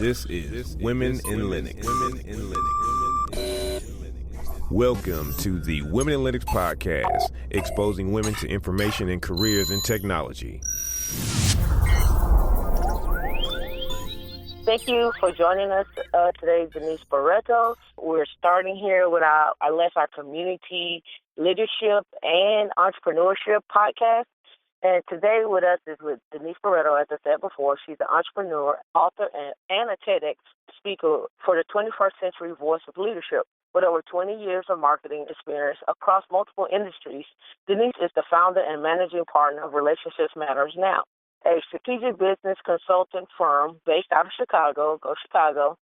This is Women in Linux. Welcome to the Women in Linux podcast, exposing women to information and careers in technology. Thank you for joining us today, Denise Barreto. We're starting here with our community leadership and entrepreneurship podcast. And today with us is with Denise Barreto, as I said before. She's an entrepreneur, author, and a TEDx speaker for the 21st Century Voice of Leadership. With over 20 years of marketing experience across multiple industries, Denise is the founder and managing partner of Relationships Matters Now, a strategic business consultant firm based out of Chicago. Go Chicago.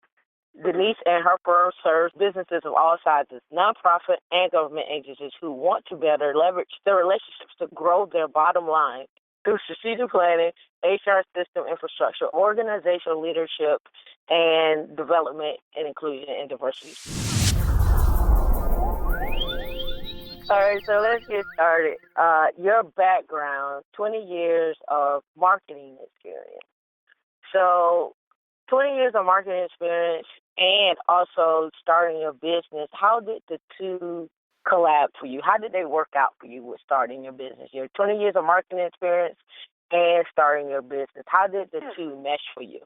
Denise and her firm serves businesses of all sizes, nonprofit and government agencies who want to better leverage their relationships to grow their bottom line through strategic planning, HR system infrastructure, organizational leadership, and development and inclusion and diversity. All right, so let's get started. Your background, 20 years of marketing experience. So 20 years of marketing experience and also starting your business, how did the two collab for you? How did they work out for you with starting your business? Your 20 years of marketing experience and starting your business, how did the two mesh for you?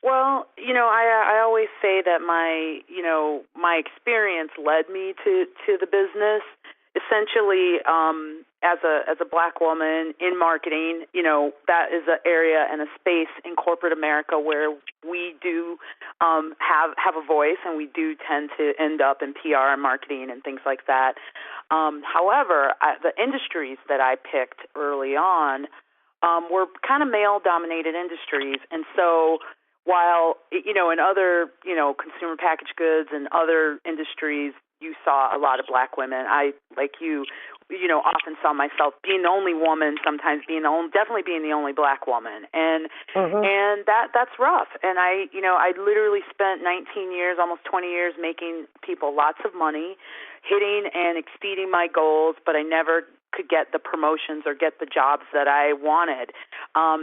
Well, I always say that my experience led me to the business. Essentially, as a Black woman in marketing, that is an area and a space in corporate America where we do have a voice, and we do tend to end up in PR and marketing and things like that. However, the industries that I picked early on were kind of male-dominated industries, and so while in other consumer packaged goods and other industries, you saw a lot of Black women. I, like you, often saw myself being the only woman, sometimes definitely being the only Black woman, and that's rough. And I literally spent 19 years, almost 20 years, making people lots of money, hitting and exceeding my goals, but I never could get the promotions or get the jobs that I wanted. I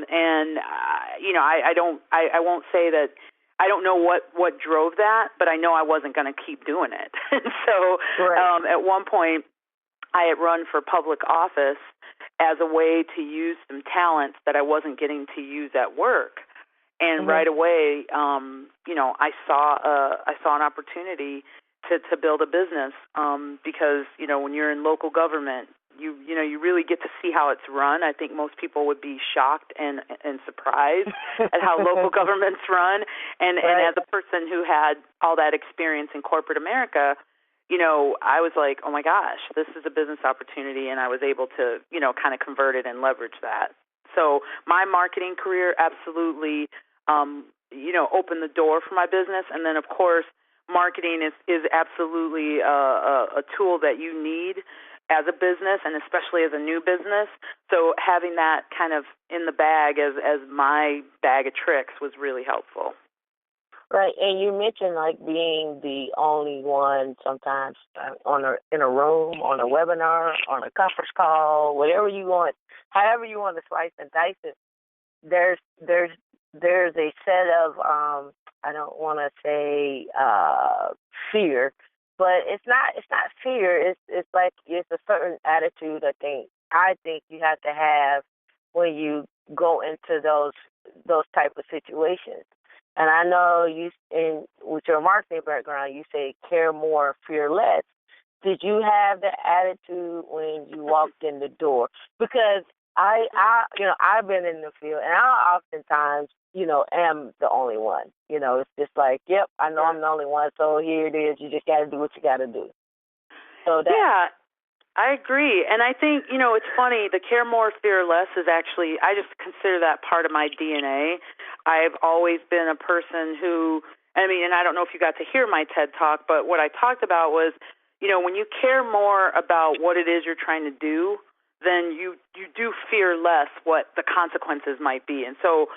won't say that. I don't know what drove that, but I know I wasn't going to keep doing it. And so at one point, I had run for public office as a way to use some talents that I wasn't getting to use at work. And right away, I saw an opportunity to build a business because, when you're in local government, you really get to see how it's run. I think most people would be shocked and surprised at how local governments run. And as a person who had all that experience in corporate America, I was like, oh my gosh, this is a business opportunity, and I was able to, kind of convert it and leverage that. So my marketing career absolutely, opened the door for my business. And then, of course, marketing is absolutely a tool that you need as a business, and especially as a new business. So having that kind of in the bag as my bag of tricks was really helpful. Right, and you mentioned like being the only one sometimes in a room, on a webinar, on a conference call, whatever you want, however you want to slice and dice it. There's a set of I don't want to say fear. But it's not fear. It's like it's a certain attitude. I think you have to have when you go into those type of situations. And I know with your marketing background, you say care more, fear less. Did you have the attitude when you walked in the door? Because I've been in the field, and I oftentimes am the only one. It's just like, yep, I know I'm the only one, so here it is. You just got to do what you got to do. So yeah, I agree. And I think, it's funny, the care more, fear less is actually, I just consider that part of my DNA. I've always been a person who, and I don't know if you got to hear my TED Talk, but what I talked about was, when you care more about what it is you're trying to do, then you do fear less what the consequences might be. And so,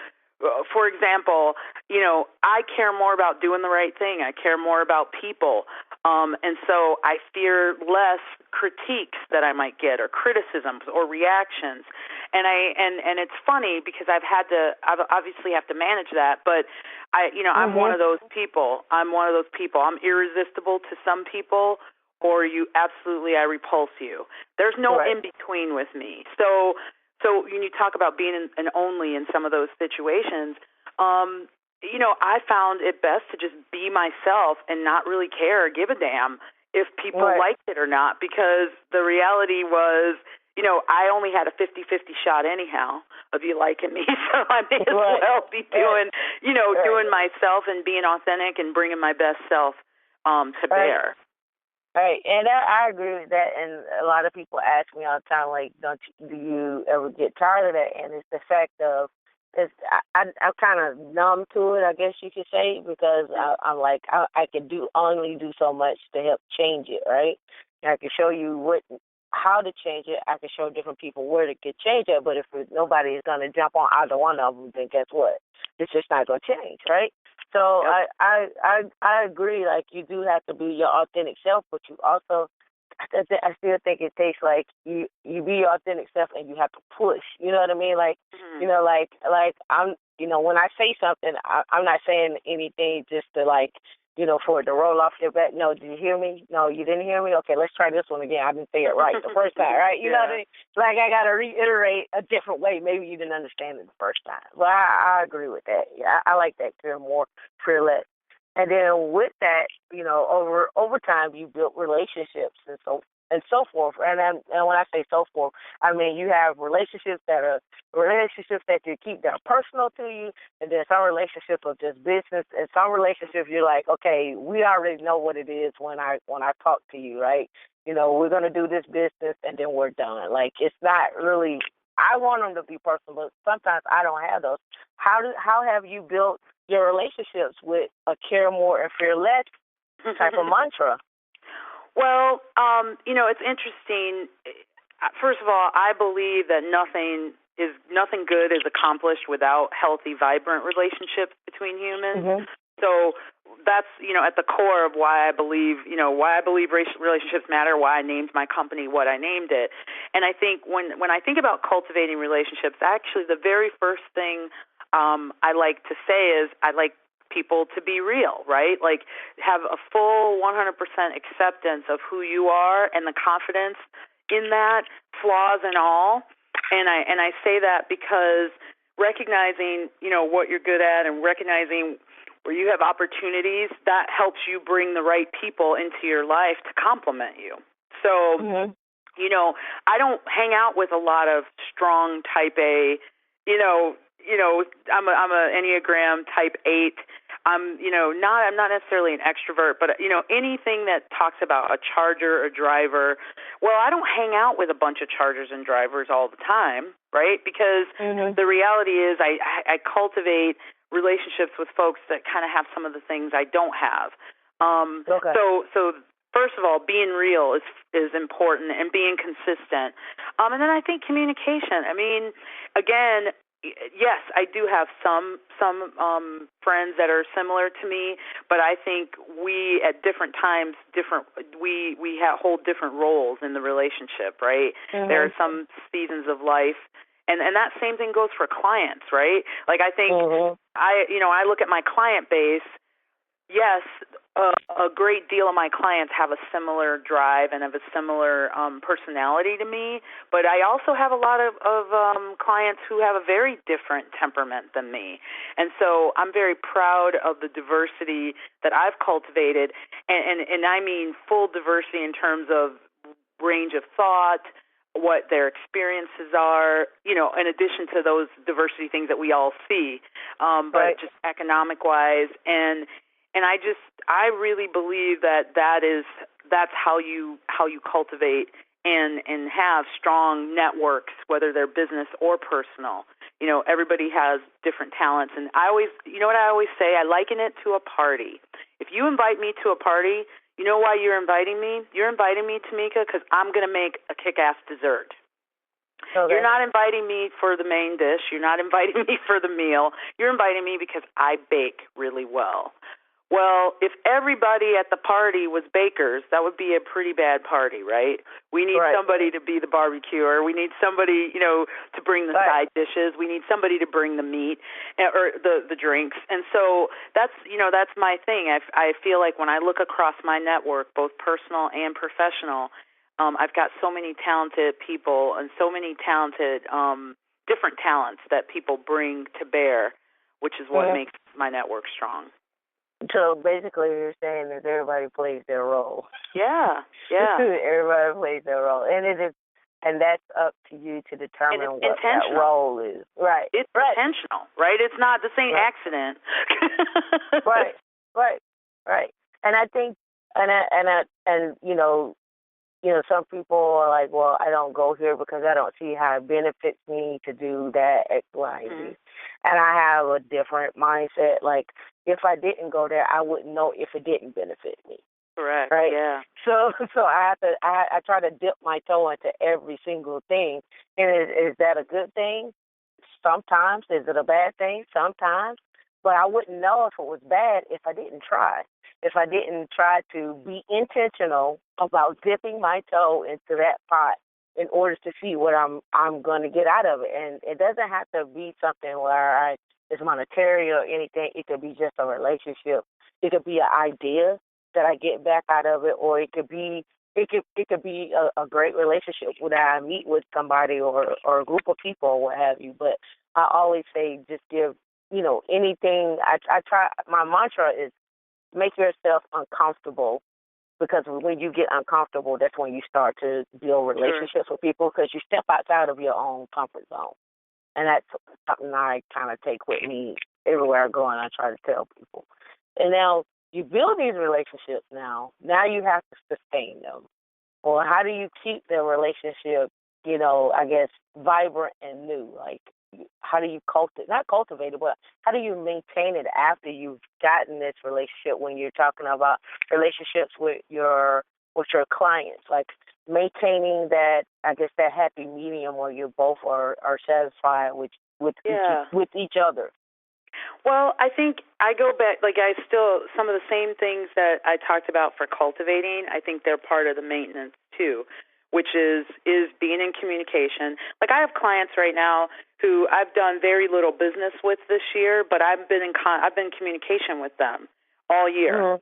for example, I care more about doing the right thing. I care more about people. And so I fear less critiques that I might get or criticisms or reactions. And it's funny because I obviously have to manage that, but I'm one of those people. I'm irresistible to some people, or I repulse you. There's no in between with me. So when you talk about being an only in some of those situations, I found it best to just be myself and not really care or give a damn if people liked it or not, because the reality was, I only had a 50-50 shot anyhow of you liking me, so I may as well be doing, doing myself and being authentic and bringing my best self to bear. Right, and I agree with that. And a lot of people ask me all the time, like, do you ever get tired of that? And it's the fact of, I'm kind of numb to it, I guess you could say, because I'm like, I can only do so much to help change it, right? And I can show you how to change it. I can show different people where to get change it. But if nobody is going to jump on either one of them, then guess what? It's just not going to change, right? So I agree. Like, you do have to be your authentic self, but you also, I still think it takes, like, you be your authentic self and you have to push. You know what I mean? Like, like I'm, when I say something, I'm not saying anything just to, like, for it to roll off your back. No, did you hear me? No, you didn't hear me? Okay, let's try this one again. I didn't say it right the first time, right? You know what I mean? Like, I got to reiterate a different way. Maybe you didn't understand it the first time. Well, I agree with that. Yeah, I like that. Feel more fearless. And then with that, over time, you built relationships and so forth. And when I say so forth, I mean you have relationships that you keep that are personal to you, and then some relationships are just business, and some relationships you're like, okay, we already know what it is when I talk to you, right? We're gonna do this business and then we're done. Like, it's not really. I want them to be personal, but sometimes I don't have those. How have you built your relationships with a care more and fear less type of mantra? Well, it's interesting. First of all, I believe that nothing good is accomplished without healthy, vibrant relationships between humans. So that's, at the core of why I believe relationships matter, why I named my company what I named it. And I think when I think about cultivating relationships, actually the very first thing I like to say is I like people to be real, right? Like, have a full 100% acceptance of who you are and the confidence in that, flaws and all. And I say that because recognizing, what you're good at and recognizing where you have opportunities, that helps you bring the right people into your life to complement you. So, I don't hang out with a lot of strong type A, I'm a Enneagram type 8. I'm not necessarily an extrovert, but anything that talks about a charger or driver. Well, I don't hang out with a bunch of chargers and drivers all the time, right? Because the reality is I cultivate relationships with folks that kind of have some of the things I don't have. So first of all, being real is important, and being consistent. And then I think communication. I mean, again, yes, I do have some friends that are similar to me, but I think we at different times we hold different roles in the relationship, right? There are some seasons of life, and that same thing goes for clients, right? Like, I think I look at my client base. Yes, a great deal of my clients have a similar drive and have a similar personality to me, but I also have a lot of clients who have a very different temperament than me. And so I'm very proud of the diversity that I've cultivated, and I mean full diversity in terms of range of thought, what their experiences are, in addition to those diversity things that we all see, but just economic-wise. And I really believe that's how you cultivate and have strong networks, whether they're business or personal. Everybody has different talents, and I always, what I always say, I liken it to a party. If you invite me to a party, you know why you're inviting me? You're inviting me, Tamika, because I'm going to make a kick-ass dessert. Okay. You're not inviting me for the main dish. You're not inviting me for the meal. You're inviting me because I bake really well. Well, if everybody at the party was bakers, that would be a pretty bad party, right? We need somebody to be the barbecuer. We need somebody, to bring the side dishes. We need somebody to bring the meat or the drinks. And so that's my thing. I feel like when I look across my network, both personal and professional, I've got so many talented people and so many talented different talents that people bring to bear, which is what makes my network strong. So basically, you're saying that everybody plays their role. Yeah. Everybody plays their role, and that's up to you to determine what that role is. Right. It's intentional, right? It's not the same accident. Right. And I think, and some people are like, well, I don't go here because I don't see how it benefits me to do that X, Y, and Z. And I have a different mindset. Like, if I didn't go there, I wouldn't know if it didn't benefit me. Correct. Right. Yeah. So I have to. I try to dip my toe into every single thing. And is that a good thing? Sometimes. Is it a bad thing? Sometimes. But I wouldn't know if it was bad if I didn't try. If I didn't try to be intentional about dipping my toe into that pot in order to see what I'm going to get out of it. And it doesn't have to be something where it's monetary or anything. It could be just a relationship. It could be an idea that I get back out of it, or it could be a great relationship where I meet with somebody or a group of people or what have you. But I always say just give, anything. I try. My mantra is make yourself uncomfortable, because when you get uncomfortable, that's when you start to build relationships with people, because you step outside of your own comfort zone. And that's something I kind of take with me everywhere I go, and I try to tell people. And now you build these relationships now you have to sustain them. Or how do you keep the relationship, I guess, vibrant and new? Like, how do you not cultivate it, but how do you maintain it after you've gotten this relationship, when you're talking about relationships with your clients? Like, maintaining that, I guess, that happy medium where you both are satisfied with each other. Well, I think I go back, some of the same things that I talked about for cultivating, I think they're part of the maintenance too, which is being in communication. Like, I have clients right now who I've done very little business with this year, but I've been in communication with them all year.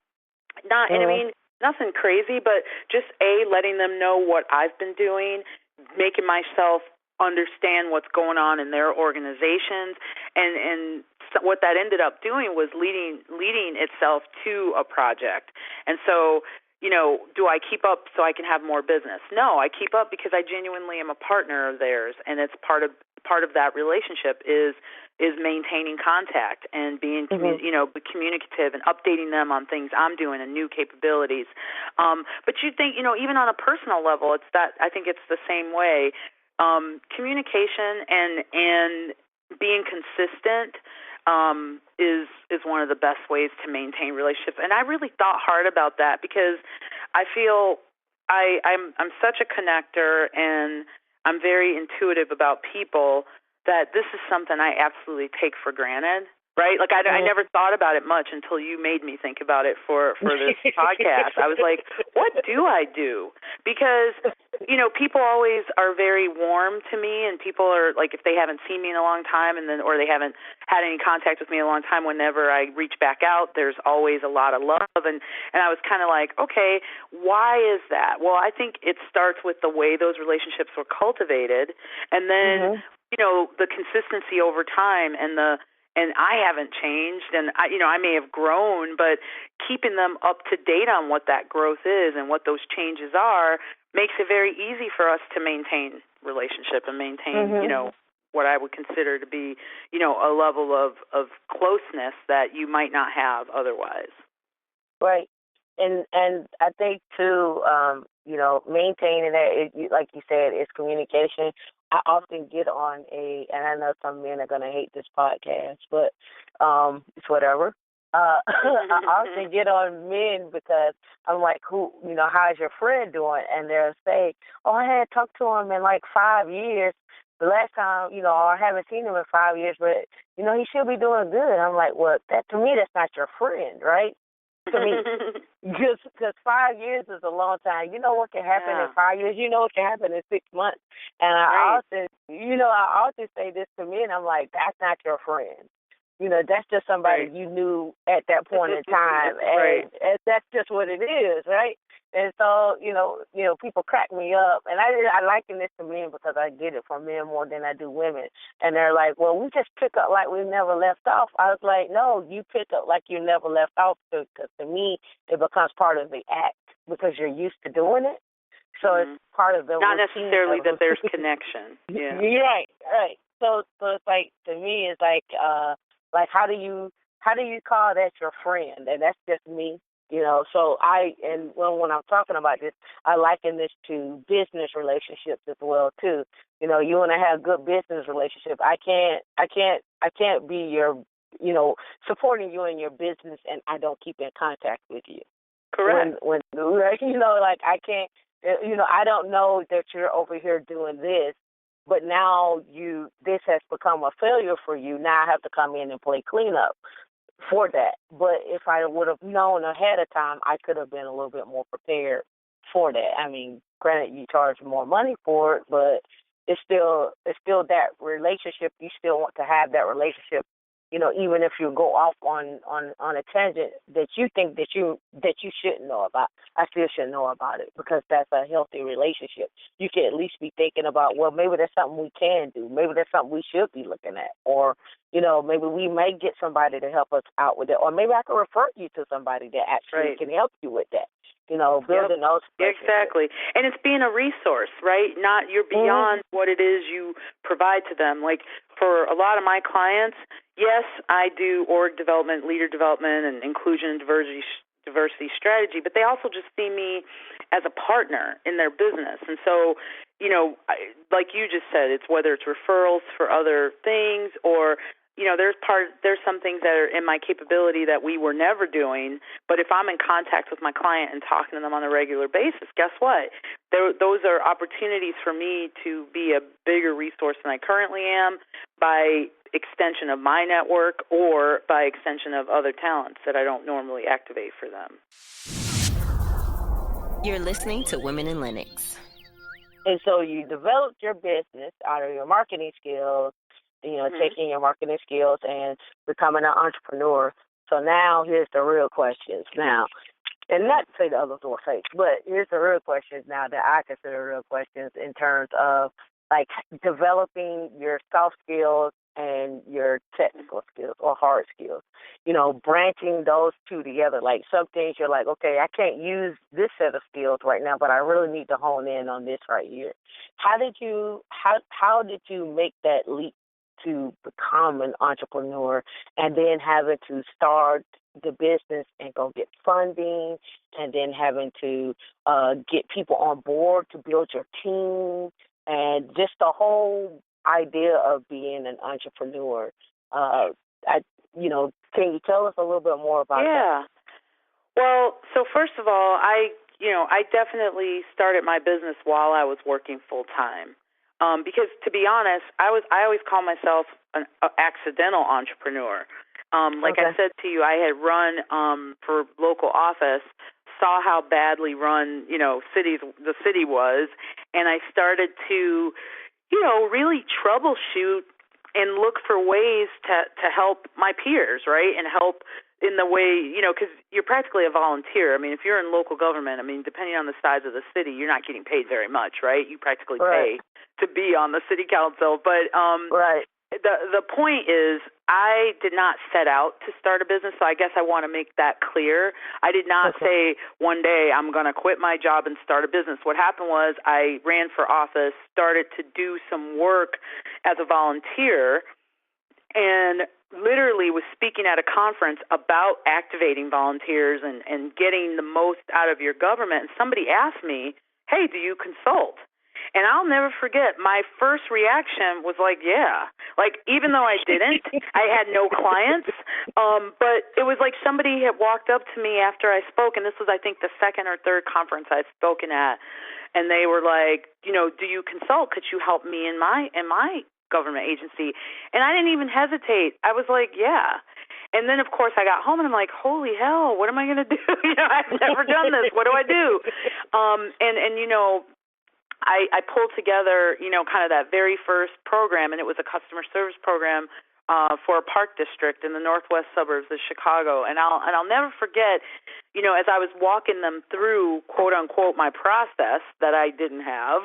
And I mean, nothing crazy, but just letting them know what I've been doing, making myself understand what's going on in their organizations, and so what that ended up doing was leading itself to a project. And so, do I keep up so I can have more business? No, I keep up because I genuinely am a partner of theirs, and it's part of that relationship is maintaining contact and being communicative and updating them on things I'm doing and new capabilities. But you think, even on a personal level, it's that I think it's the same way. Communication and being consistent is one of the best ways to maintain relationships. And I really thought hard about that, because I feel I'm such a connector, and I'm very intuitive about people, that this is something I absolutely take for granted. Right? Like, I never thought about it much until you made me think about it for this podcast. I was like, what do I do? Because, people always are very warm to me, and people are like, if they haven't seen me in a long time, or they haven't had any contact with me in a long time, whenever I reach back out, there's always a lot of love. And I was kind of like, okay, why is that? Well, I think it starts with the way those relationships were cultivated, and then, the consistency over time, and I haven't changed, and I may have grown, but keeping them up to date on what that growth is and what those changes are makes it very easy for us to maintain relationship and maintain, what I would consider to be, a level of closeness that you might not have otherwise. Right. And I think too, maintaining that, like you said, is communication. I often get on and I know some men are going to hate this podcast, but it's whatever. I often get on men because I'm like, how's your friend doing? And they'll say, oh, I hadn't talked to him in like 5 years. The last time, or I haven't seen him in 5 years, but, he should be doing good. I'm like, well, to me, that's not your friend, right? to me. Just because 5 years is a long time. You know what can happen in 5 years. You know what can happen in 6 months. And I often say this to me, and I'm like, that's not your friend. That's just somebody you knew at that point in time, and that's just what it is, right? And so, people crack me up, and I liken this to men because I get it from men more than I do women. And they're like, well, we just pick up like we never left off. I was like, no, you pick up like you never left off, because to me, it becomes part of the act because you're used to doing it. So it's part of the not necessarily that there's connection. Yeah. Right. So it's like, to me, it's like how do you call that your friend? And that's just me. So when I'm talking about this, I liken this to business relationships as well too. You want to have good business relationship. I can't be your, supporting you in your business and I don't keep in contact with you. Correct. When like I can't, I don't know that you're over here doing this, but now this has become a failure for you. Now I have to come in and play cleanup for that. But if I would have known ahead of time, I could have been a little bit more prepared for that. I mean, granted, you charge more money for it, but it's still that relationship. You still want to have that relationship, even if you go off on a tangent that you think that you shouldn't know about. I still should know about it because that's a healthy relationship. You can at least be thinking about, well, maybe that's something we can do. Maybe that's something we should be looking at. Or, maybe we may get somebody to help us out with it. Or maybe I can refer you to somebody that actually can help you with that. Building those relationships. Exactly. And it's being a resource, right? Not you're beyond what it is you provide to them. Like for a lot of my clients, yes, I do org development, leader development, and inclusion and diversity strategy, but they also just see me as a partner in their business. And so, like you just said, it's whether it's referrals for other things or, there's some things that are in my capability that we were never doing, but if I'm in contact with my client and talking to them on a regular basis, guess what? Those are opportunities for me to be a bigger resource than I currently am by extension of my network or by extension of other talents that I don't normally activate for them. You're listening to Women in Linux. And so you developed your business out of your marketing skills, taking your marketing skills and becoming an entrepreneur. So now here's the real questions now. And not to say the others were fake, but here's the real questions now that I consider real questions in terms of like developing your soft skills and your technical skills or hard skills, branching those two together. Like some things you're like, okay, I can't use this set of skills right now, but I really need to hone in on this right here. How did you make that leap to become an entrepreneur and then having to start the business and go get funding and then having to get people on board to build your team and just the whole idea of being an entrepreneur? Can you tell us a little bit more about that? Yeah. Well, so first of all, I definitely started my business while I was working full time. Because to be honest, I always call myself an accidental entrepreneur. Like I said to you, I had run for local office, saw how badly run, the city was, and I started to, really troubleshoot and look for ways to help my peers, right, and help in the way, because you're practically a volunteer. I mean, if you're in local government, depending on the size of the city, you're not getting paid very much, right? You practically pay to be on the city council. But the point is, I did not set out to start a business, so I guess I want to make that clear. I did not say one day I'm going to quit my job and start a business. What happened was I ran for office, started to do some work as a volunteer, and literally was speaking at a conference about activating volunteers and getting the most out of your government. And somebody asked me, hey, do you consult? And I'll never forget, my first reaction was like, yeah. Like, even though I didn't, I had no clients, but it was like somebody had walked up to me after I spoke, and this was, I think, the second or third conference I'd spoken at, and they were like, do you consult? Could you help me in my government agency? And I didn't even hesitate. I was like, yeah. And then, of course, I got home and I'm like, holy hell, what am I going to do? I've never done this. What do I do? And I pulled together, kind of that very first program, and it was a customer service program for a park district in the northwest suburbs of Chicago. And I'll never forget, as I was walking them through, quote unquote, my process that I didn't have,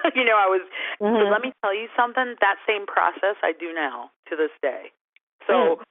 I was, but let me tell you something, that same process I do now to this day. So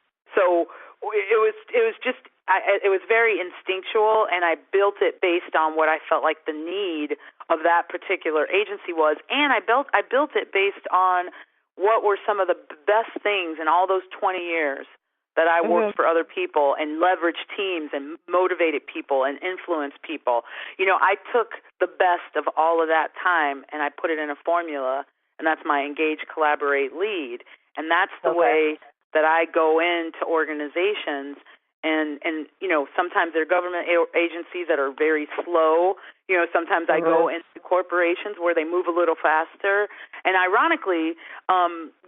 it was very instinctual, and I built it based on what I felt like the need of that particular agency was, and I built it based on what were some of the best things in all those 20 years that I worked for other people and leveraged teams and motivated people and influenced people. I took the best of all of that time and I put it in a formula, and that's my engage, collaborate, lead. And that's the way that I go into organizations. And sometimes they're government agencies that are very slow. Sometimes I go into corporations where they move a little faster. And ironically,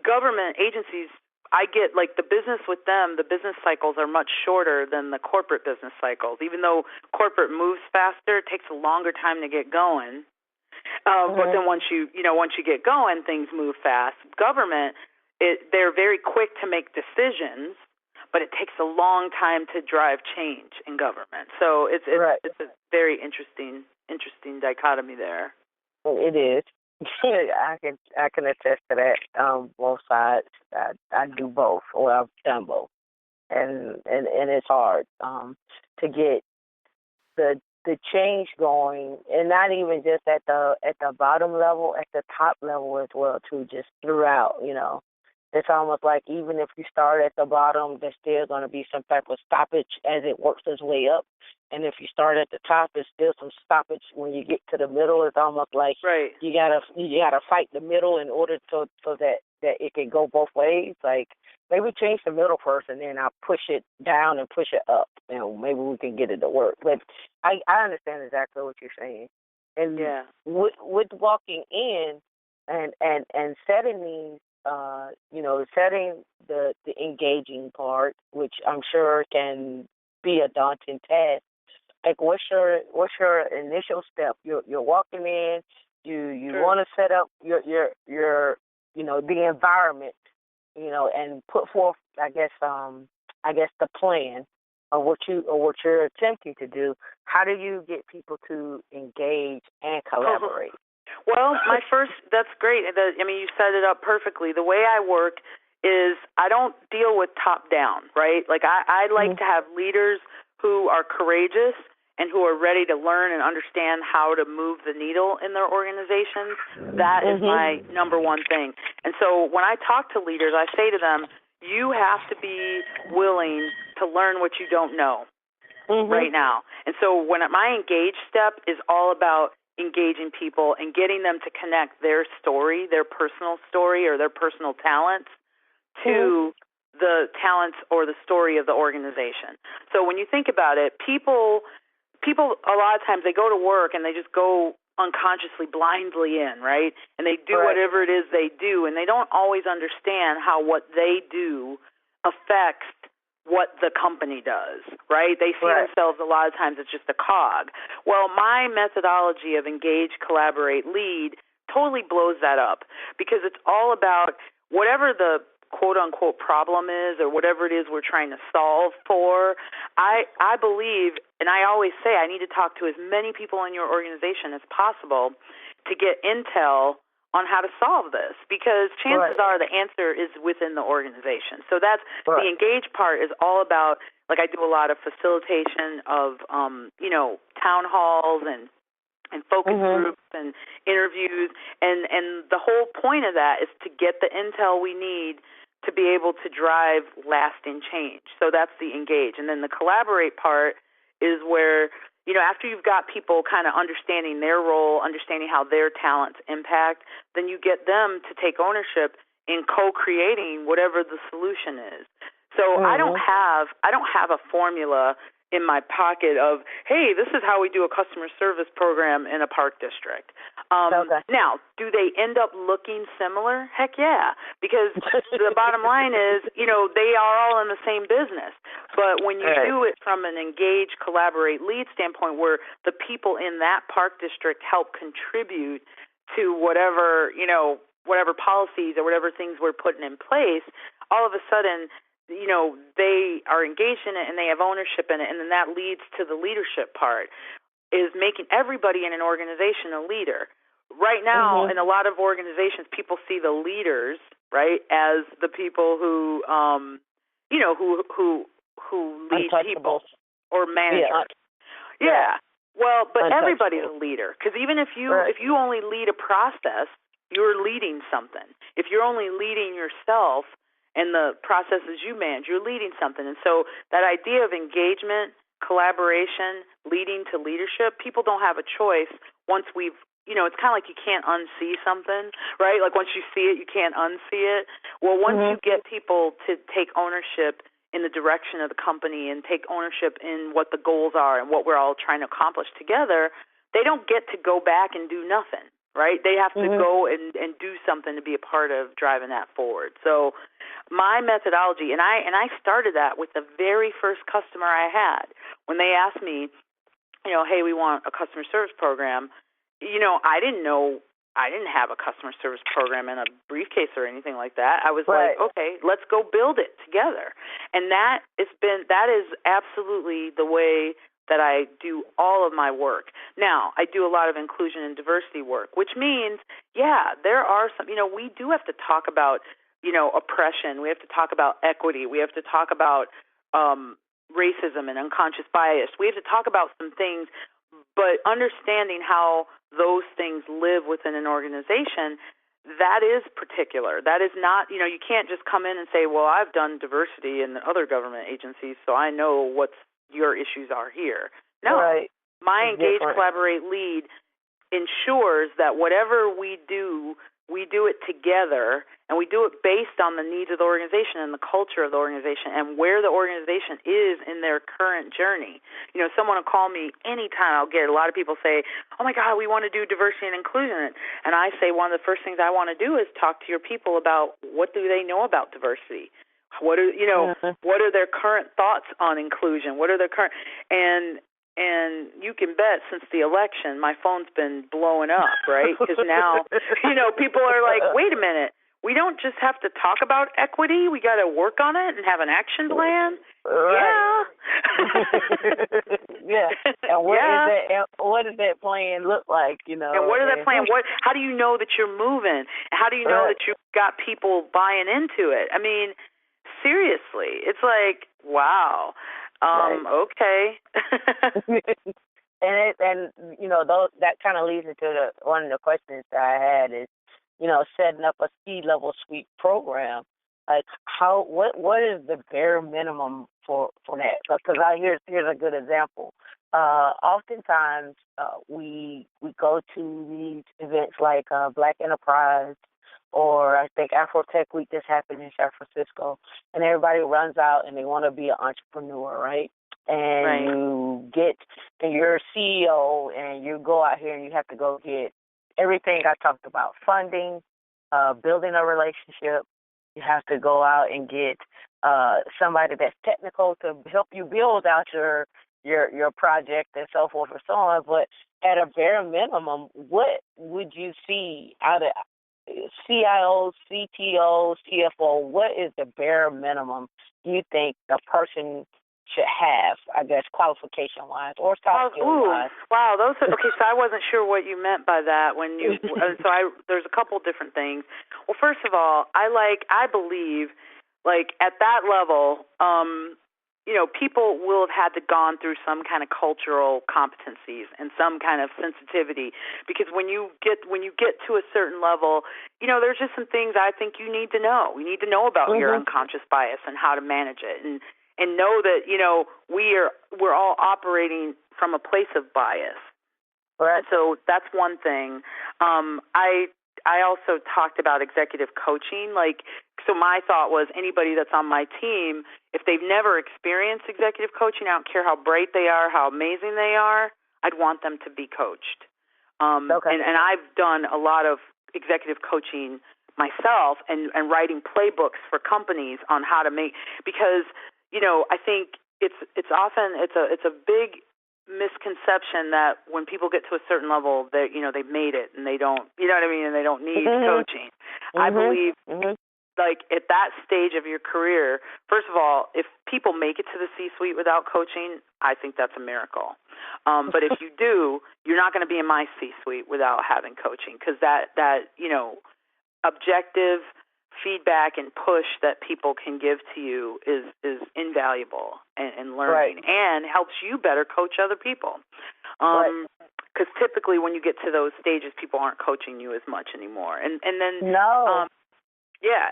government agencies, I get like the business with them, the business cycles are much shorter than the corporate business cycles. Even though corporate moves faster, it takes a longer time to get going. But then once you get going, things move fast. Government, they're very quick to make decisions, but it takes a long time to drive change in government. So it's a very interesting dichotomy there. It is. I can attest to that. Both sides. I do both, or I've done both, and it's hard to get the change going, and not even just at the bottom level, at the top level as well too. Just throughout, It's almost like even if you start at the bottom, there's still going to be some type of stoppage as it works its way up. And if you start at the top, there's still some stoppage when you get to the middle. It's almost like you gotta fight the middle in order so that it can go both ways. Like maybe change the middle first, and then I'll push it down and push it up. Maybe we can get it to work. But I understand exactly what you're saying. And with walking in and setting these. Setting the engaging part, which I'm sure can be a daunting task. Like, what's your initial step? You're walking in. You want to set up your the environment, and put forth, I guess the plan of what you're attempting to do. How do you get people to engage and collaborate? Well, that's great. You set it up perfectly. The way I work is I don't deal with top down, right? Like I like to have leaders who are courageous and who are ready to learn and understand how to move the needle in their organizations. That is my number one thing. And so when I talk to leaders, I say to them, you have to be willing to learn what you don't know right now. And so when my engage step is all about engaging people and getting them to connect their story, their personal story or their personal talents to the talents or the story of the organization. So when you think about it, people a lot of times they go to work and they just go unconsciously blindly in, right? And they do whatever it is they do, and they don't always understand how what they do affects what the company does, right? They see themselves a lot of times as just a cog. Well, my methodology of engage, collaborate, lead totally blows that up, because it's all about whatever the quote-unquote problem is or whatever it is we're trying to solve for. I believe, and I always say, I need to talk to as many people in your organization as possible to get intel on how to solve this, because chances are the answer is within the organization. So that's the engage part is all about, like, I do a lot of facilitation of, town halls and focus groups and interviews. And the whole point of that is to get the intel we need to be able to drive lasting change. So that's the engage. And then the collaborate part is where, after you've got people kind of understanding their role, understanding how their talents impact, then you get them to take ownership in co-creating whatever the solution is. So I don't have a formula in my pocket of, hey, this is how we do a customer service program in a park district. Now, do they end up looking similar? Heck yeah, because the bottom line is, they are all in the same business. But when you do it from an engage, collaborate, lead standpoint, where the people in that park district help contribute to whatever policies or whatever things we're putting in place, all of a sudden, they are engaged in it and they have ownership in it, and then that leads to the leadership part, is making everybody in an organization a leader. Right now, in a lot of organizations, people see the leaders, right, as the people who, who lead people or managers. Yeah. Well, but everybody's a leader, because even if you only lead a process, you're leading something. If you're only leading yourself and the processes you manage, you're leading something. And so that idea of engagement, collaboration, leading to leadership, people don't have a choice once we've, it's kind of like you can't unsee something, right? Like once you see it, you can't unsee it. Well, once you get people to take ownership in the direction of the company and take ownership in what the goals are and what we're all trying to accomplish together, they don't get to go back and do nothing, right? They have to go and do something to be a part of driving that forward. So my methodology, and I started that with the very first customer I had. When they asked me, hey, we want a customer service program, I didn't have a customer service program in a briefcase or anything like that. I was like, okay, let's go build it together. And that is absolutely the way that I do all of my work. Now, I do a lot of inclusion and diversity work, which means, there are some, we do have to talk about, oppression. We have to talk about equity. We have to talk about racism and unconscious bias. We have to talk about some things, but understanding how those things live within an organization, that is particular. That is not, you can't just come in and say, well, I've done diversity in other government agencies, so I know what your issues are here. No, my engage, collaborate, lead ensures that whatever we do it together, and we do it based on the needs of the organization and the culture of the organization and where the organization is in their current journey. Someone will call me anytime. I'll get a lot of people say, oh, my God, we want to do diversity and inclusion. And I say one of the first things I want to do is talk to your people about what do they know about diversity. What are what are their current thoughts on inclusion? What are their current and you can bet since the election, my phone's been blowing up, right? Because now, people are like, wait a minute, we don't just have to talk about equity. We got to work on it and have an action plan. Right. Yeah. And what does that plan look like, And what does that plan? How do you know that you're moving? How do you know that you've got people buying into it? I mean, seriously, it's like, wow. Okay. and that kind of leads into one of the questions that I had is, setting up a C-level suite program. Like what is the bare minimum for that? Because here's a good example. Oftentimes we go to these events like Black Enterprise, or I think Afrotech Week just happened in San Francisco, and everybody runs out and they want to be an entrepreneur, right? And you get, and you're a CEO, and you go out here and you have to go get everything I talked about: funding, building a relationship. You have to go out and get somebody that's technical to help you build out your project and so forth and so on. But at a bare minimum, what would you see out of CIOs, CTOs, CFO, what is the bare minimum you think a person should have, I guess, qualification-wise or soft skill-wise? Wow, okay, so I wasn't sure what you meant by that when you, there's a couple different things. Well, first of all, I believe, at that level, people will have had to gone through some kind of cultural competencies and some kind of sensitivity, because when you get to a certain level, there's just some things I think you need to know. You need to know about your unconscious bias and how to manage it, and know that we're all operating from a place of bias. Right. And so that's one thing. I also talked about executive coaching. So my thought was anybody that's on my team, if they've never experienced executive coaching, I don't care how bright they are, how amazing they are, I'd want them to be coached. And I've done a lot of executive coaching myself and writing playbooks for companies on how to make, because, I think it's often it's a big misconception that when people get to a certain level, they they've made it and they don't, and they don't need coaching. I believe like at that stage of your career, first of all, if people make it to the C-suite without coaching, I think that's a miracle. But if you do, you're not going to be in my C-suite without having coaching, because that objective feedback and push that people can give to you is invaluable in learning, and helps you better coach other people. Because typically when you get to those stages, people aren't coaching you as much anymore. And then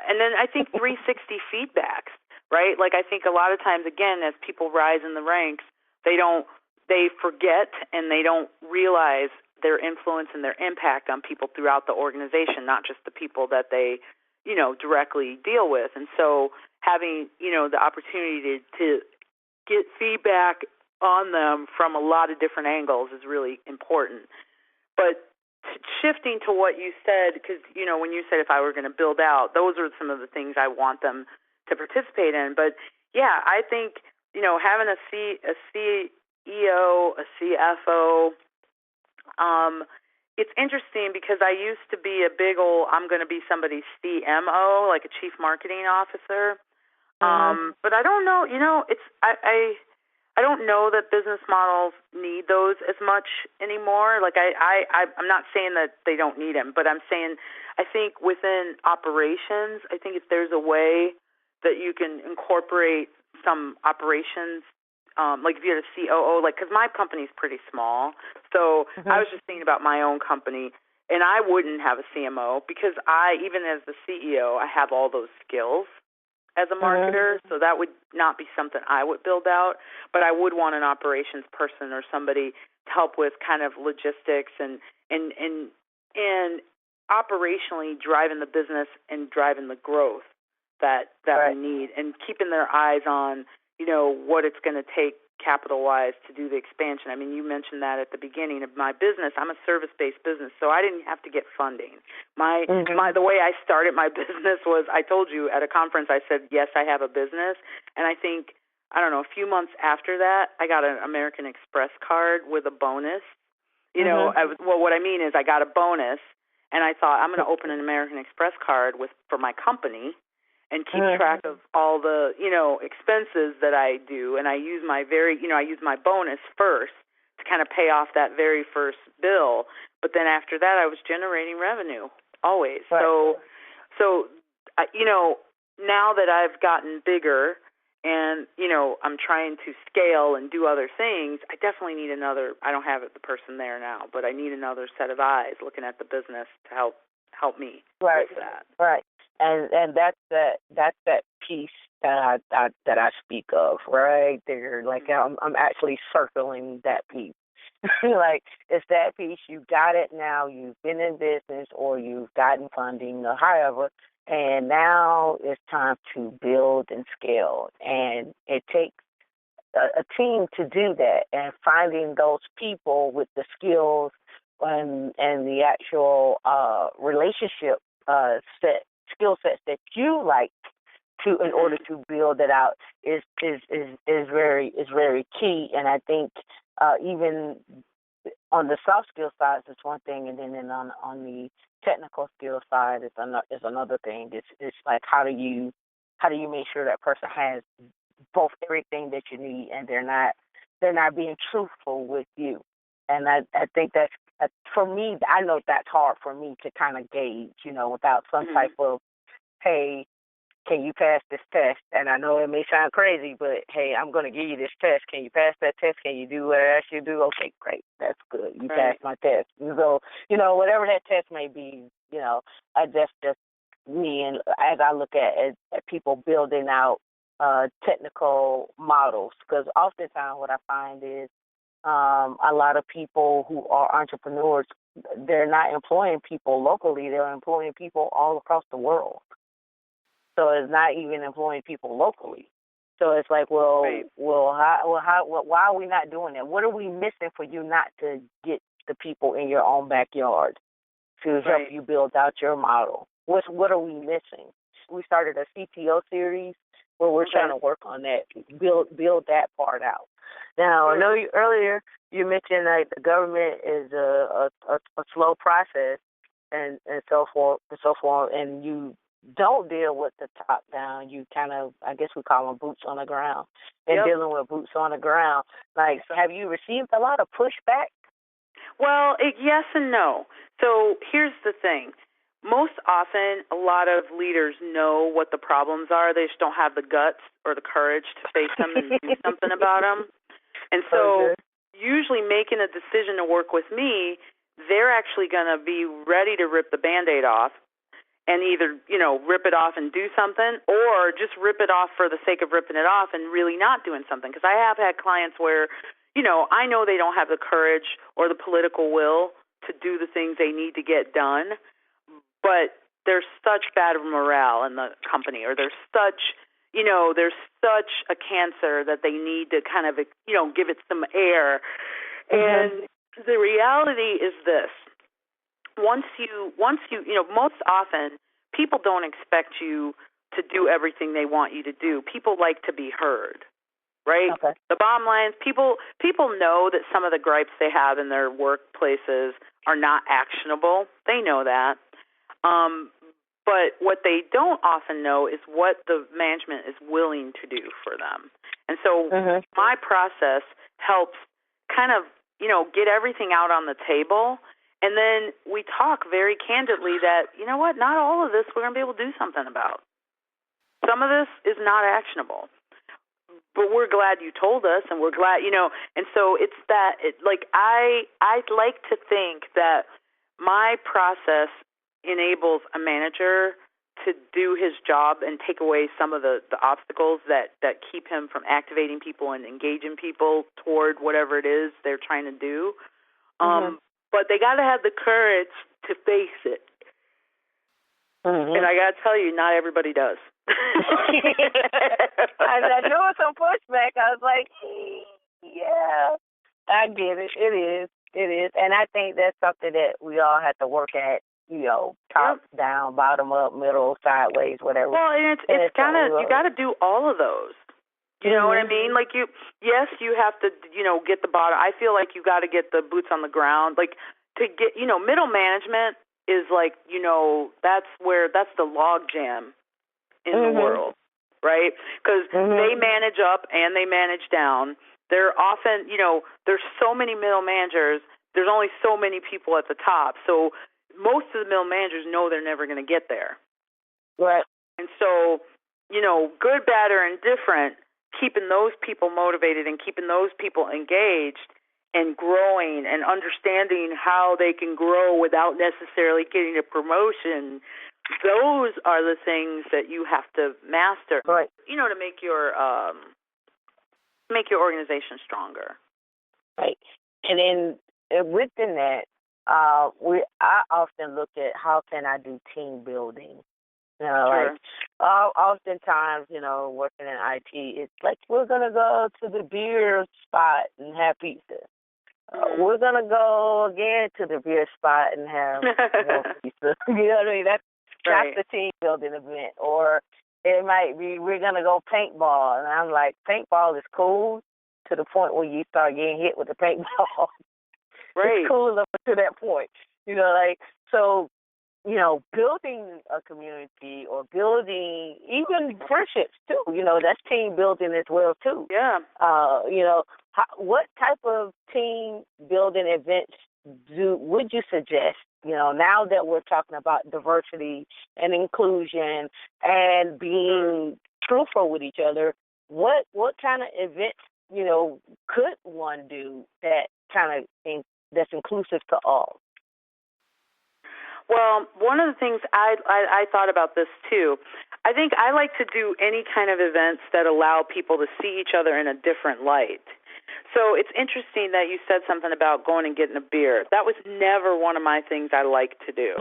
and then I think 360 feedbacks, right? Like I think a lot of times, again, as people rise in the ranks, they forget and they don't realize their influence and their impact on people throughout the organization, not just the people that they, directly deal with. And so having, the opportunity to get feedback on them from a lot of different angles is really important. But shifting to what you said, because, when you said if I were going to build out, those are some of the things I want them to participate in. But, yeah, I think, having a CEO, a CFO, it's interesting because I used to be a big old, I'm going to be somebody's CMO, like a chief marketing officer. But I don't know, I don't know that business models need those as much anymore. Like I'm not saying that they don't need them, but I'm saying I think within operations, I think if there's a way that you can incorporate some operations, like if you had a COO, like because my company's pretty small, so I was just thinking about my own company, and I wouldn't have a CMO because even as the CEO, I have all those skills as a marketer, so that would not be something I would build out, but I would want an operations person or somebody to help with kind of logistics and operationally driving the business and driving the growth that we need, and keeping their eyes on, what it's going to take capital-wise to do the expansion. I mean, you mentioned that at the beginning of my business. I'm a service-based business, so I didn't have to get funding. The way I started my business was, I told you at a conference, I said, yes, I have a business. And I think, a few months after that, I got an American Express card with a bonus. What I mean is I got a bonus, and I thought I'm going to open an American Express card for my company and keep track of all the, expenses that I do. And I use I use my bonus first to kind of pay off that very first bill. But then after that, I was generating revenue always. Right. So, now that I've gotten bigger and, I'm trying to scale and do other things, I definitely need I don't have the person there now, but I need another set of eyes looking at the business to help me with that. Right. And that's that piece that I speak of right there. Like I'm actually circling that piece. Like it's that piece. You got it now. You've been in business or you've gotten funding or however, and now it's time to build and scale. And it takes a team to do that. And finding those people with the skills and the actual relationship skill sets that you like in order to build it out is very key. And I think even on the soft skill side is one thing, and then on the technical skill side is another thing. It's like how do you make sure that person has both everything that you need, and they're not being truthful with you. And I think that's for me. I know that's hard for me to kind of gauge, without some type of, hey, can you pass this test? And I know it may sound crazy, but hey, I'm going to give you this test. Can you pass that test? Can you do what I asked you to do? Okay, great. That's good. You passed my test. So, whatever that test may be, that's just me. And as I look at people building out technical models, because oftentimes what I find is a lot of people who are entrepreneurs, they're not employing people locally. They're employing people all across the world. So it's not even employing people locally. So it's like, Right. why are we not doing that? What are we missing for you not to get the people in your own backyard to help Right. you build out your model? What are we missing? We started a CTO series where we're trying to work on that, build that part out. Now, I know earlier you mentioned like the government is a slow process and so forth and so forth, and you don't deal with the top down. You kind of, I guess we call them boots on the ground, and dealing with boots on the ground. Like, have you received a lot of pushback? Well, yes and no. So here's the thing. Most often, a lot of leaders know what the problems are. They just don't have the guts or the courage to face them and do something about them. And so usually making a decision to work with me, they're actually going to be ready to rip the Band-Aid off and either, rip it off and do something, or just rip it off for the sake of ripping it off and really not doing something. Because I have had clients where, I know they don't have the courage or the political will to do the things they need to get done, but there's such bad morale in the company, or there's such a cancer that they need to kind of, give it some air. And the reality is this. Once you, most often people don't expect you to do everything they want you to do. People like to be heard, right? Okay. The bottom line is people know that some of the gripes they have in their workplaces are not actionable. They know that. But what they don't often know is what the management is willing to do for them. And so my process helps kind of, get everything out on the table. And then we talk very candidly that, not all of this we're going to be able to do something about. Some of this is not actionable. But we're glad you told us, and we're glad, and so it's that, I'd like to think that my process enables a manager to do his job and take away some of the obstacles that keep him from activating people and engaging people toward whatever it is they're trying to do. But they got to have the courage to face it. And I got to tell you, not everybody does. I know some pushback. I was like, yeah, I get it. It is. And I think that's something that we all have to work at, top down, bottom up, middle, sideways, whatever. Well, and it's kind of, you got to do all of those. You know what I mean? Like you have to, get the bottom. I feel like you got to get the boots on the ground. Like to get, middle management is like, that's the log jam in the world, right? Because they manage up and they manage down. They're often, there's so many middle managers. There's only so many people at the top. So most of the middle managers know they're never going to get there. Right. And so, good, bad, or indifferent, keeping those people motivated and keeping those people engaged and growing and understanding how they can grow without necessarily getting a promotion, those are the things that you have to master, right? To make your organization stronger. Right. And then within that, I often look at how can I do team building. Like oftentimes, working in IT, it's like we're gonna go to the beer spot and have pizza. We're gonna go again to the beer spot and have more pizza. You know what I mean? That's the team building event. Or it might be we're gonna go paintball, and I'm like, paintball is cool to the point where you start getting hit with the paintball. Right. It's cool enough to that point. So. Building a community or building even friendships too. That's team building as well too. Yeah. What type of team building events would you suggest? Now that we're talking about diversity and inclusion and being truthful with each other, what kind of events could one do that kind of that's inclusive to all? Well, one of the things I thought about this too. I think I like to do any kind of events that allow people to see each other in a different light. So it's interesting that you said something about going and getting a beer. That was never one of my things I like to do.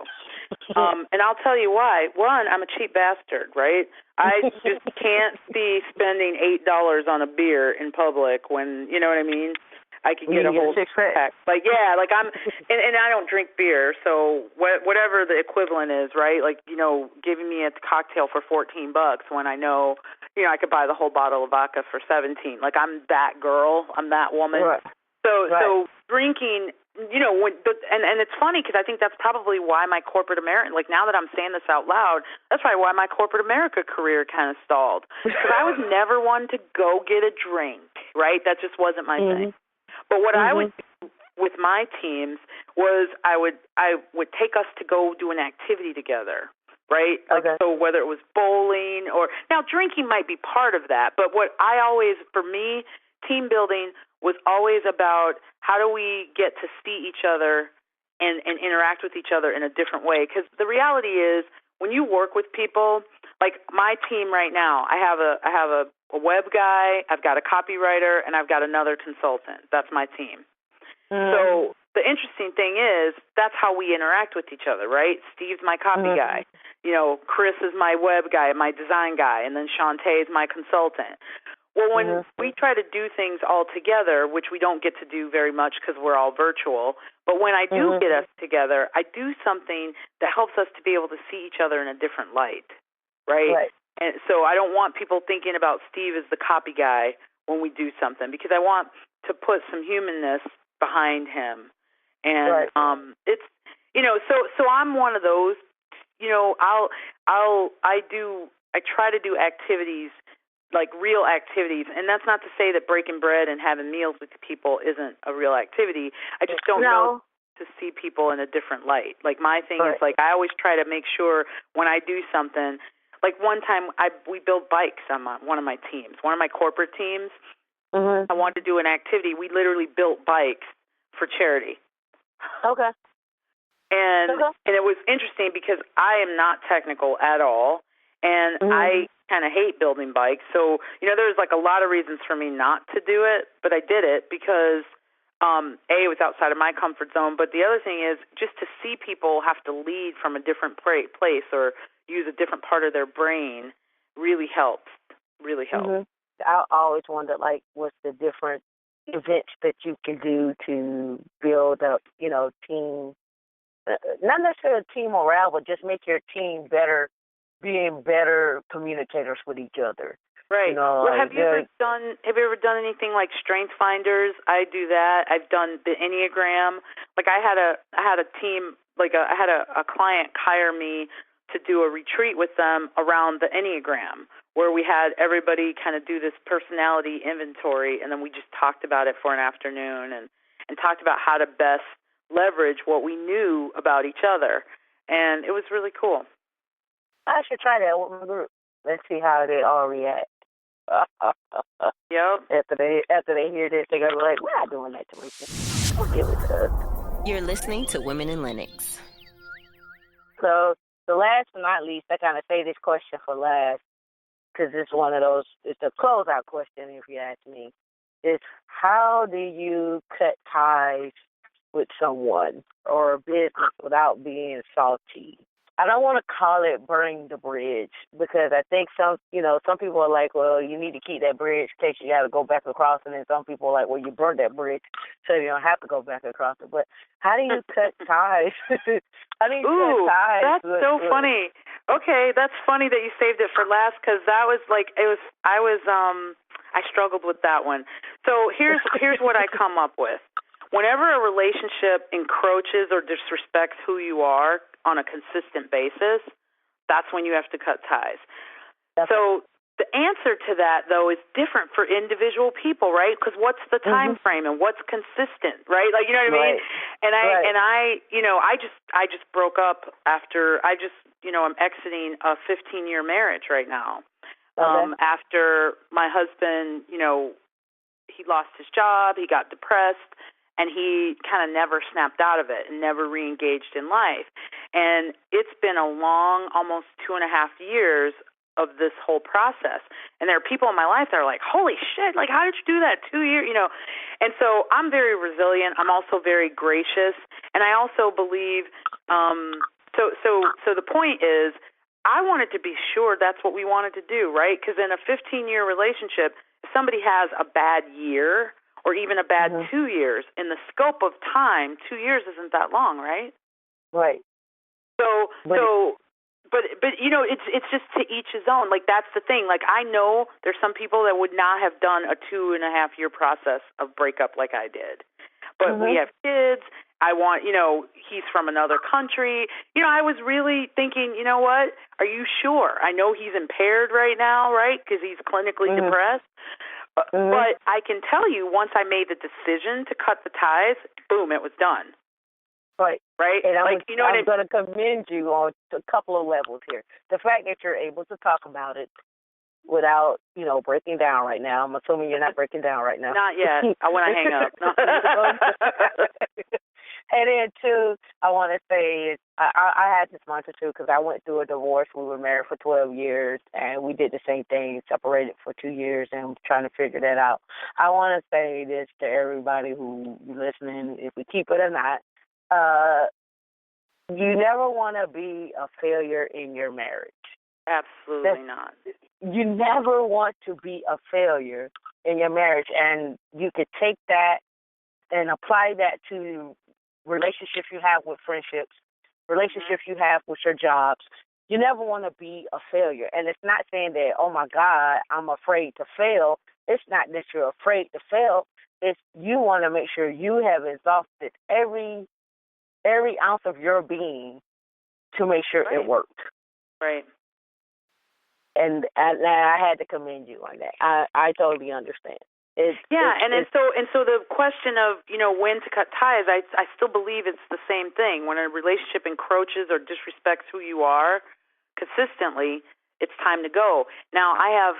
And I'll tell you why. One, I'm a cheap bastard, right? I just can't be spending $8 on a beer in public when, you know what I mean? I could get a whole six-pack. Like, yeah, like and I don't drink beer, so whatever the equivalent is, right? Like, you know, giving me a cocktail for $14 when I know, you know, I could buy the whole bottle of vodka for $17. Like, I'm that girl. I'm that woman. Right. So drinking, you know, and it's funny because I think that's probably why my corporate America, like now that I'm saying this out loud, that's probably why my corporate America career kind of stalled. Because I was never one to go get a drink, right? That just wasn't my thing. But what I would do with my teams was I would take us to go do an activity together, right? Like, so whether it was bowling or now drinking might be part of that, but what I always, for me, team building was always about how do we get to see each other and interact with each other in a different way. Because the reality is when you work with people, like my team right now, I have a web guy, I've got a copywriter, and I've got another consultant. That's my team. So the interesting thing is that's how we interact with each other, right? Steve's my copy guy. You know, Chris is my web guy, my design guy, and then Shantae is my consultant. Well, when we try to do things all together, which we don't get to do very much because we're all virtual, but when I do get us together, I do something that helps us to be able to see each other in a different light, right? And so I don't want people thinking about Steve as the copy guy when we do something because I want to put some humanness behind him. And it's, you know, so I'm one of those, you know, I try to do activities, like real activities, and that's not to say that breaking bread and having meals with people isn't a real activity. I just don't know to see people in a different light. Like my thing is like I always try to make sure when I do something, like one time we built bikes on one of my teams, one of my corporate teams. I wanted to do an activity. We literally built bikes for charity. And it was interesting because I am not technical at all, and I kind of hate building bikes. So, you know, there's like a lot of reasons for me not to do it, but I did it because, A, it was outside of my comfort zone, but the other thing is just to see people have to lead from a different place or use a different part of their brain really helps, I always wondered, like, what's the different events that you can do to build up, you know, team, not necessarily team morale, but just make your team better, being better communicators with each other. Right. You know, well, have you ever done anything like Strength Finders? I do that. I've done the Enneagram. Like I had a team, like I had a client hire me to do a retreat with them around the Enneagram, where we had everybody kind of do this personality inventory, and then we just talked about it for an afternoon and talked about how to best leverage what we knew about each other. And it was really cool. I should try that with my group. Let's see how they all react. Yep. After they hear this, they're going to be like, we're not doing that to me. Don't give it to us. You're listening to Women in Linux. So the last but not least, I kind of say this question for last because it's one of those, it's a closeout question if you ask me. It's how do you cut ties with someone or a business without being salty? I don't want to call it burning the bridge because I think some people are like, well, you need to keep that bridge in case you got to go back across. And then some people are like, well, you burned that bridge so you don't have to go back across it. But how do you cut ties? How do you cut ties? That's so funny. Okay, that's funny that you saved it for last because that was like, I struggled with that one. So here's what I come up with. Whenever a relationship encroaches or disrespects who you are on a consistent basis, that's when you have to cut ties. Okay. So the answer to that, though, is different for individual people, right? Because what's the time frame and what's consistent, right? Like, you know what I mean? And I just broke up after I'm exiting a 15-year marriage right now. After my husband, he lost his job, he got depressed, and he kind of never snapped out of it and never re-engaged in life. And it's been a long, almost 2.5 years of this whole process. And there are people in my life that are like, holy shit, like, how did you do that 2 years, And so I'm very resilient. I'm also very gracious. And I also believe So the point is, I wanted to be sure that's what we wanted to do, right? Because in a 15-year relationship, if somebody has a bad year or even a bad 2 years, in the scope of time, 2 years isn't that long, right? Right. But you know, it's just to each his own. Like, that's the thing. Like, I know there's some people that would not have done a 2.5-year process of breakup like I did. But we have kids. I want, you know, he's from another country. You know, I was really thinking, you know what? Are you sure? I know he's impaired right now, right? Because he's clinically depressed. But I can tell you, once I made the decision to cut the ties, boom, it was done. Right. And like, I'm going to commend you on a couple of levels here. The fact that you're able to talk about it without, you know, breaking down right now. I'm assuming you're not breaking down right now. Not yet. When I hang up. And then, too, I want to say I had this mantra, too, because I went through a divorce. We were married for 12 years, and we did the same thing, separated for 2 years, and trying to figure that out. I want to say this to everybody who's listening, if we keep it or not. You never want to be a failure in your marriage. Absolutely not. You never want to be a failure in your marriage, and you could take that and apply that to relationships you have with friendships, relationships you have with your jobs. You never want to be a failure. And it's not saying that, oh, my God, I'm afraid to fail. It's not that you're afraid to fail. It's you want to make sure you have exhausted every ounce of your being to make sure it worked. Right. And I had to commend you on that. I totally understand. So the question of, you know, when to cut ties, I still believe it's the same thing. When a relationship encroaches or disrespects who you are consistently, it's time to go. Now, I have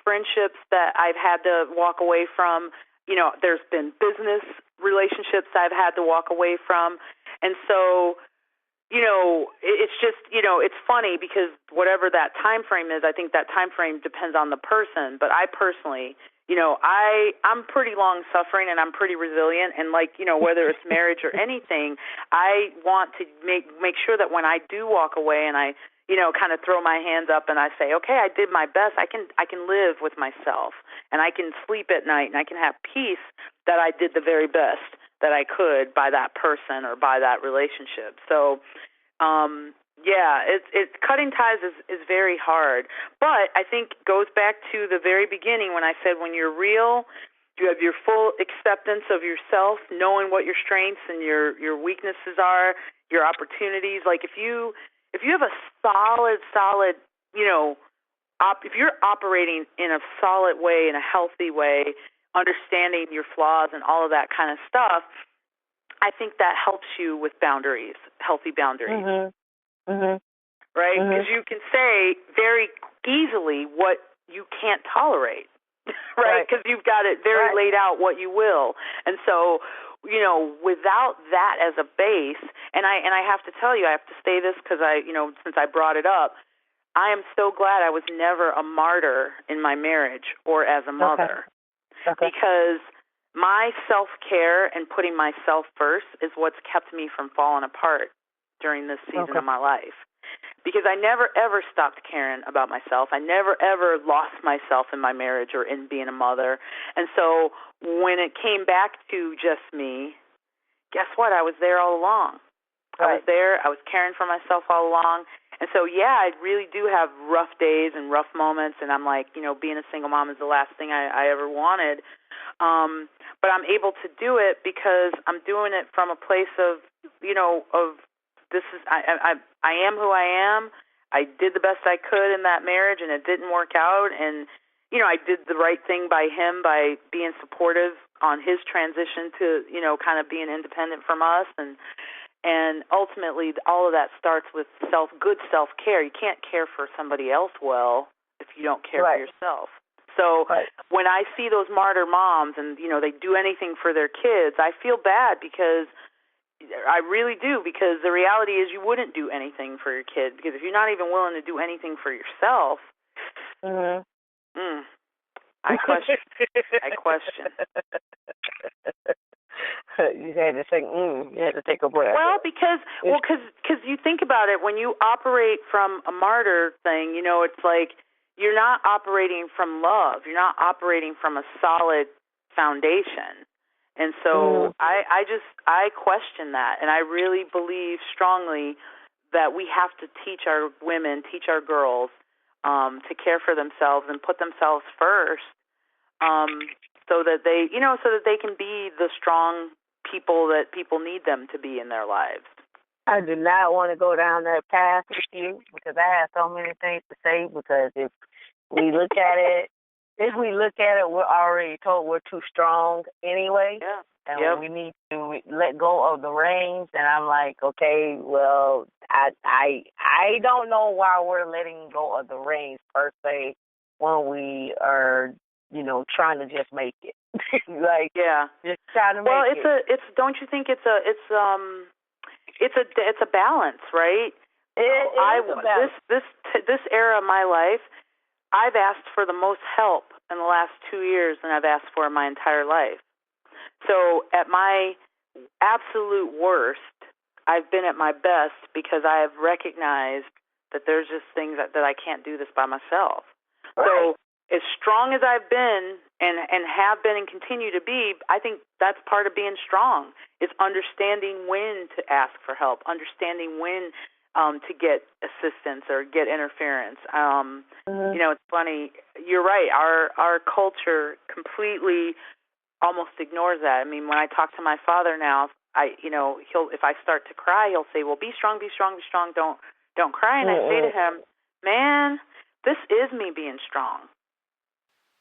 friendships that I've had to walk away from. You know, there's been business relationships I've had to walk away from. And so, you know, it's just, you know, it's funny because whatever that time frame is, I think that time frame depends on the person. But I personally, you know, I'm pretty long suffering and I'm pretty resilient. And like, you know, whether it's marriage or anything, I want to make sure that when I do walk away and I, you know, kind of throw my hands up and I say, okay, I did my best. I can live with myself and I can sleep at night and I can have peace that I did the very best that I could by that person or by that relationship. So, it's cutting ties is very hard. But I think it goes back to the very beginning when I said when you're real, you have your full acceptance of yourself, knowing what your strengths and your weaknesses are, your opportunities. Like if you have a solid, you know, if you're operating in a solid way, in a healthy way, understanding your flaws and all of that kind of stuff, I think that helps you with boundaries, healthy boundaries. Right? Because you can say very easily what you can't tolerate, right? Because you've got it very laid out what you will. And so, you know, without that as a base, and I have to tell you, I have to say this because since I brought it up, I am so glad I was never a martyr in my marriage or as a mother. Because my self-care and putting myself first is what's kept me from falling apart during this season of my life. Because I never, ever stopped caring about myself. I never, ever lost myself in my marriage or in being a mother. And so when it came back to just me, guess what? I was there all along. I was there. I was caring for myself all along. And so, I really do have rough days and rough moments. And I'm like, you know, being a single mom is the last thing I ever wanted. But I'm able to do it because I'm doing it from a place of, you know, I am who I am. I did the best I could in that marriage, and it didn't work out. And, you know, I did the right thing by him by being supportive on his transition to, you know, kind of being independent from us. And ultimately, all of that starts with good self-care. You can't care for somebody else well if you don't care for yourself. So when I see those martyr moms and, you know, they do anything for their kids, I feel bad because I really do, because the reality is you wouldn't do anything for your kid, because if you're not even willing to do anything for yourself, I question. You had to say, you had to take a breath. Well, because you think about it, when you operate from a martyr thing, it's like you're not operating from love. You're not operating from a solid foundation. And so I question that, and I really believe strongly that we have to teach our women, teach our girls to care for themselves and put themselves first, so that they can be the strong people that people need them to be in their lives. I do not want to go down that path with you because I have so many things to say. Because if we look at it, we're already told we're too strong anyway. Yeah. And we need to let go of the reins. And I'm like, okay, well, I don't know why we're letting go of the reins per se when we are, trying to just make it. Just trying to make it. Well, don't you think it's a balance, right? It is a balance. This era of my life, I've asked for the most help in the last 2 years than I've asked for in my entire life. So at my absolute worst, I've been at my best because I have recognized that there's just things that I can't do this by myself. Right. So as strong as I've been and have been and continue to be, I think that's part of being strong, is understanding when to ask for help, understanding when to get assistance or get interference. It's funny. You're right. Our culture completely almost ignores that. I mean, when I talk to my father now, if I start to cry, he'll say, "Well, be strong, be strong, be strong. Don't cry." And I say to him, "Man, this is me being strong.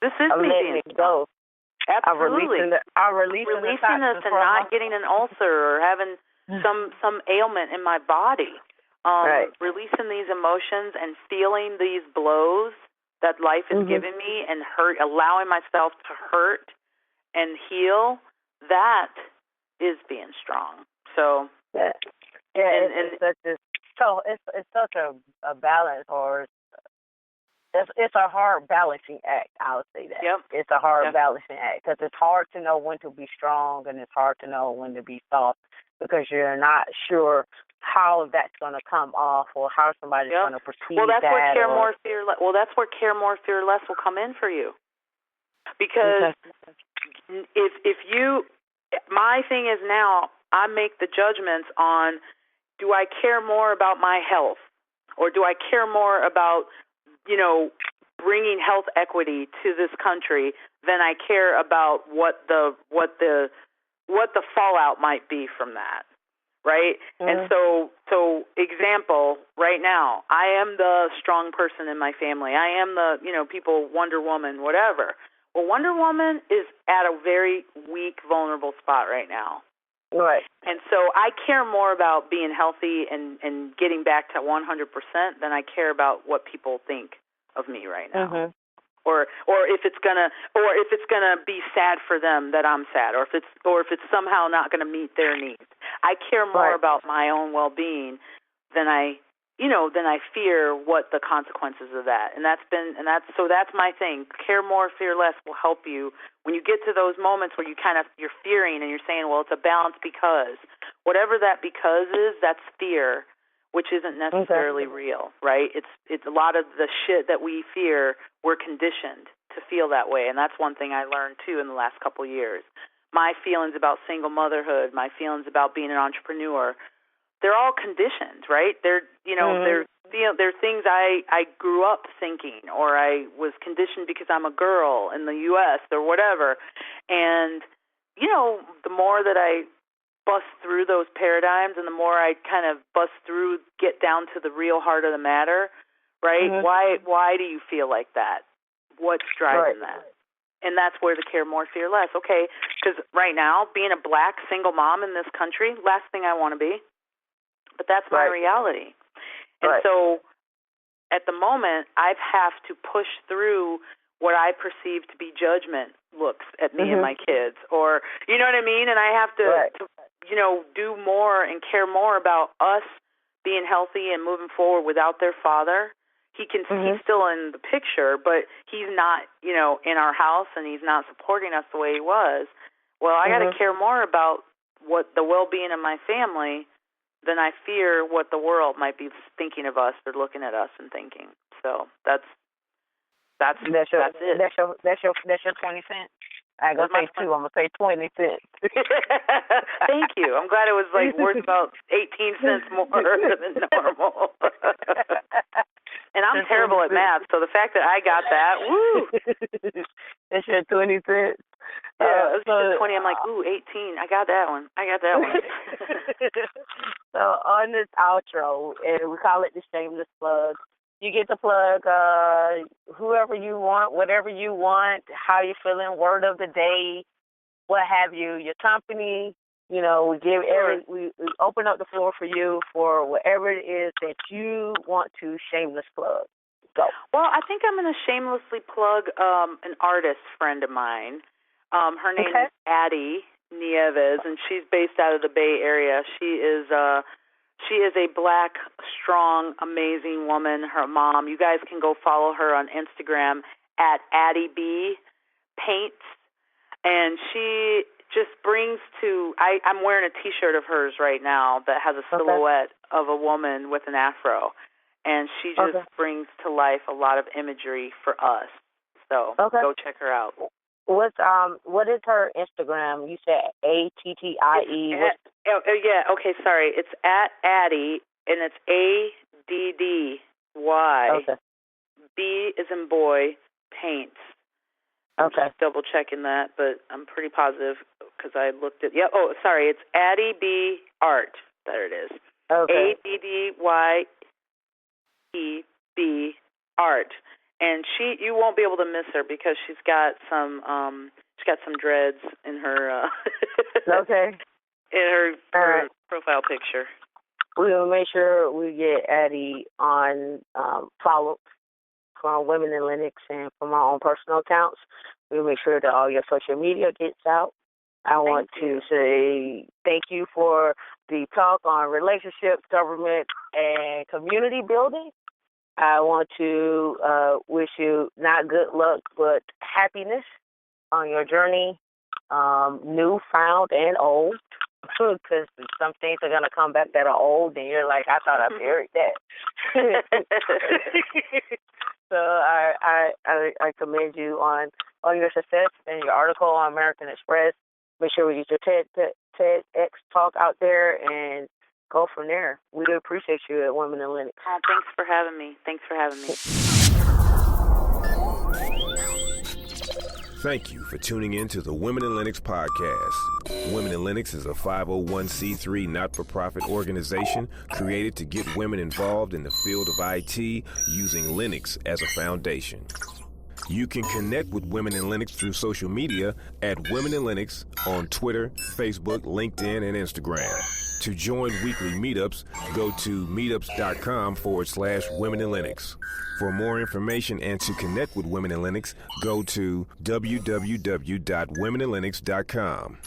This is me being strong. Absolutely. I'm releasing this and not getting an ulcer or having some ailment in my body. Releasing these emotions and feeling these blows that life is giving me and allowing myself to hurt and heal, that is being strong." So it's such a balance, or it's a hard balancing act. I'll say that. Yep. It's a hard balancing act because it's hard to know when to be strong and it's hard to know when to be soft because you're not sure how that's going to come off or how somebody's going to perceive that. That's where Care More, Fear Less. Well, that's where Care More, Fear Less will come in for you, because if you, my thing is now I make the judgments on, do I care more about my health, or do I care more about bringing health equity to this country than I care about what the fallout might be from that. Right? And so example, right now, I am the strong person in my family. I am the, people, Wonder Woman, whatever. Well, Wonder Woman is at a very weak, vulnerable spot right now. Right. And so I care more about being healthy and getting back to 100% than I care about what people think of me right now. Or if it's gonna be sad for them that I'm sad, or if it's somehow not gonna meet their needs. I care more about my own well-being than I fear what the consequences of that. And that's my thing. Care More, Fear Less will help you when you get to those moments where you're fearing and you're saying, well, it's a balance because whatever that because is, that's fear, which isn't necessarily real, right? It's a lot of the shit that we fear, we're conditioned to feel that way. And that's one thing I learned, too, in the last couple of years. My feelings about single motherhood, my feelings about being an entrepreneur, they're all conditioned, right? They're things I grew up thinking, or I was conditioned because I'm a girl in the U.S. or whatever. And, the more that I bust through those paradigms and the more I kind of get down to the real heart of the matter, right? Why do you feel like that? What's driving that? And that's where the Care More, Fear Less. Okay, because right now, being a black single mom in this country, last thing I want to be. But that's my reality. And so at the moment, I have to push through what I perceive to be judgment looks at me and my kids. Or, you know what I mean? And I have to do more and care more about us being healthy and moving forward without their father. He's still in the picture, but he's not, in our house, and he's not supporting us the way he was. Well, I got to care more about what the well-being of my family, then I fear what the world might be thinking of us or looking at us and thinking. So that's it. That's your 20 cents. I ain't gonna say 2. I'm gonna say 20 cents. Thank you. I'm glad it was like worth about 18 cents more than normal. And I'm terrible at math, so the fact that I got that, woo! That's your 20 cents. Yeah, it was 20. I'm like, ooh, 18. I got that one. So on this outro, and we call it the shameless plug, you get to plug whoever you want, whatever you want, how you feeling, word of the day, what have you, your company. You know, we open up the floor for you for whatever it is that you want to shameless plug. Go. Well, I think I'm going to shamelessly plug an artist friend of mine. Her name is Addie Nieves, and she's based out of the Bay Area. She is a Black, strong, amazing woman. Her mom. You guys can go follow her on Instagram at Addie B Paints, and she just brings to. I'm wearing a T-shirt of hers right now that has a silhouette of a woman with an afro, and she just brings to life a lot of imagery for us. So go check her out. What is her Instagram? You said ATTIE. Yeah. Okay. Sorry. It's at Addie, and it's ADDY. B is in boy. Paints. I'm just double checking that, but I'm pretty positive because I looked at. Yeah. Oh, sorry. It's Addie B Art. There it is. Okay. ADDYEB Art. And you won't be able to miss her because she's got some dreads in her in her profile picture. We will make sure we get Addie on follow from Women in Linux and from our own personal accounts. We'll make sure that all your social media gets out. I want to say thank you for the talk on relationships, government, and community building. I want to wish you not good luck, but happiness on your journey, new, found, and old, because some things are going to come back that are old, and you're like, I thought I buried that. So I commend you on your success and your article on American Express. Make sure we get your TEDx talk out there and go from there. We do appreciate you at Women in Linux. Oh, thanks for having me. Thank you for tuning in to the Women in Linux podcast. Women in Linux is a 501c3 not-for-profit organization created to get women involved in the field of IT using Linux as a foundation. You can connect with Women in Linux through social media at Women in Linux on Twitter, Facebook, LinkedIn, and Instagram. To join weekly meetups, go to meetups.com/Women in Linux. For more information and to connect with Women in Linux, go to www.womeninlinux.com.